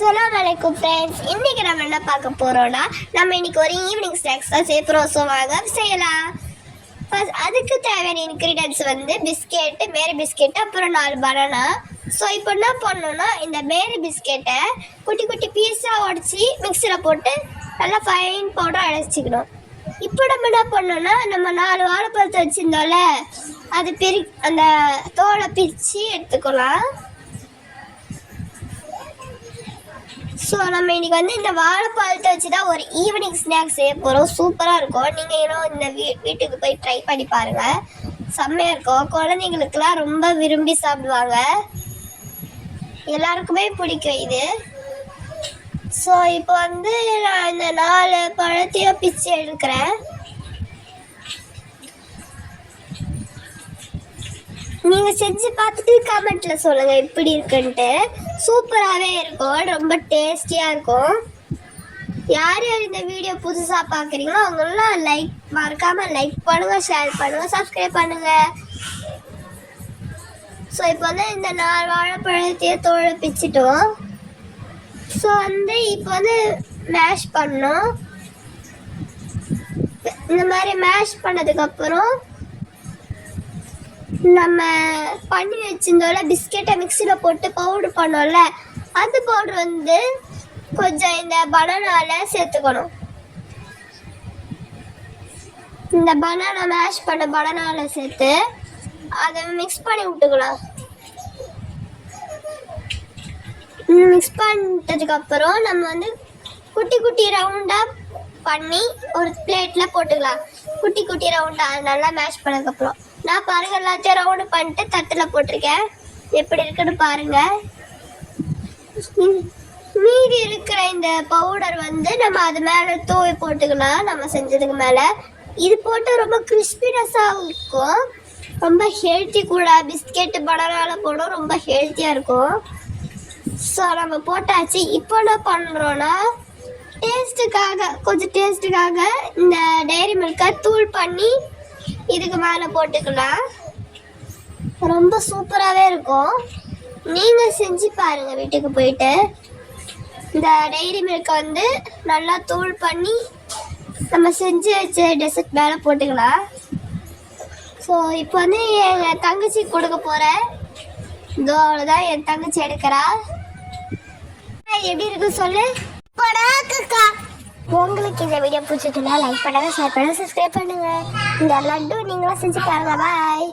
அஸ்ஸலாமு அலைக்கும் ஃப்ரெண்ட்ஸ். இன்னைக்கு நம்ம என்ன பார்க்க போறோம்னா, நம்ம இன்னைக்கு ஒரு ஈவினிங் ஸ்நாக்ஸ் தான் செய்ய போறோம். ஸோ வாங்க செய்யலாம். அதுக்கு தேவையான இன்க்ரீடியன்ஸ் வந்து பிஸ்கெட்டு, மேரி பிஸ்கெட்டு, அப்புறம் 4 பனானா. ஸோ இப்போ என்ன பண்ணணும்னா, இந்த மேரி பிஸ்கெட்டை குட்டி குட்டி பீஸாக உடச்சி மிக்சியில் போட்டு நல்லா ஃபைன் பவுடர் அடைச்சிக்கணும். இப்போ நம்ம என்ன பண்ணோம்னா, நம்ம 4 வாழைப்பழத்தை வச்சுருந்தோம்ல, அது அந்த தோலை பிரித்து எடுத்துக்கலாம். ஸோ நம்ம இன்றைக்கி வந்து இந்த வாழைப்பழத்தை வச்சு தான் ஒரு ஈவினிங் ஸ்நாக்ஸ் செய்ய போகிறோம். சூப்பராக இருக்கும். நீங்கள் இந்த வீட்டுக்கு போய் ட்ரை பண்ணி பாருங்கள். செம்மையாக இருக்கும். குழந்தைங்களுக்கெல்லாம் ரொம்ப விரும்பி சாப்பிடுவாங்க. எல்லாருக்குமே பிடிக்கும் இது. ஸோ இப்போ வந்து நான் இந்த 4 பழத்தையும் பிச்சு எடுக்கிறேன். நீங்கள் செஞ்சு பார்த்துட்டு கமெண்ட்டில் சொல்லுங்கள் எப்படி இருக்குன்ட்டு. சூப்பராகவே இருக்கும், ரொம்ப டேஸ்டியாக இருக்கும். யார் யார் இந்த வீடியோ புதுசாக பார்க்குறீங்களோ அவங்களாம் மறக்காமல் லைக் பண்ணுங்கள், ஷேர் பண்ணுங்கள், சப்ஸ்கிரைப் பண்ணுங்கள். ஸோ இப்போ வந்து இந்த 4 வாழைப்பழத்தையே தோலை பிச்சிட்டோம். ஸோ வந்து இப்போ வந்து மேஷ் பண்ணோம். இந்த மாதிரி மேஷ் பண்ணதுக்கப்புறம் நம்ம பண்ணி வச்சிருந்தோம்ல பிஸ்கெட்டை மிக்சியில் போட்டு பவுடர் பண்ணோம்ல, அந்த பவுடர் வந்து கொஞ்சம் இந்த பனானாவில் சேர்த்துக்கணும். இந்த பனானா மேஷ் பண்ண பனானாவில் சேர்த்து அதை மிக்ஸ் பண்ணி விட்டுக்கலாம். மிக்ஸ் பண்ணிட்டதுக்கப்புறம் நம்ம வந்து குட்டி குட்டி ரவுண்டாக பண்ணி ஒரு பிளேட்டில் போட்டுக்கலாம். குட்டி குட்டி ரவுண்டாக நல்லா மேஷ் பண்ணதுக்கப்புறம் நான் பாருங்கள் எல்லாத்தையும் ரவுண்டு பண்ணிட்டு தட்டில் போட்டிருக்கேன். எப்படி இருக்குன்னு பாருங்கள். மீதி இருக்கிற இந்த பவுடர் வந்து நம்ம அது மேலே தூவி போட்டுக்கலாம். நம்ம செஞ்சதுக்கு மேலே இது போட்டு ரொம்ப கிறிஸ்பினஸாக இருக்கும். ரொம்ப ஹெல்த்தி கூட. பிஸ்கெட்டு பனானாவில் போடும், ரொம்ப ஹெல்த்தியாக இருக்கும். ஸோ நம்ம போட்டாச்சு. இப்போ என்ன பண்ணுறோன்னா, கொஞ்சம் டேஸ்ட்டுக்காக இந்த டைரி மில்கை தூள் பண்ணி இதுக்கு மேலே போட்டுக்கலாம். ரொம்ப சூப்பராகவே இருக்கும். நீங்கள் செஞ்சு பாருங்கள் வீட்டுக்கு போயிட்டு. இந்த டைரி மில்கை வந்து நல்லா தூள் பண்ணி நம்ம செஞ்சு வச்ச டெசர்ட் மேலே போட்டுக்கலாம். ஸோ இப்போ வந்து என் தங்கச்சி கொடுக்க போகிறேன். இதோ அவ்வளோதான், என் தங்கச்சி எடுக்கிறா. எப்படி இருக்கு சொல்லு. உங்களுக்கு இந்த வீடியோ பிடிச்சிட்டுனா லைக் பண்ணுங்க, ஷேர் பண்ணுங்க, சப்ஸ்கிரைப் பண்ணுங்க. இந்த லட்டு நீங்களும் செஞ்சு பாருங்க. பாய்.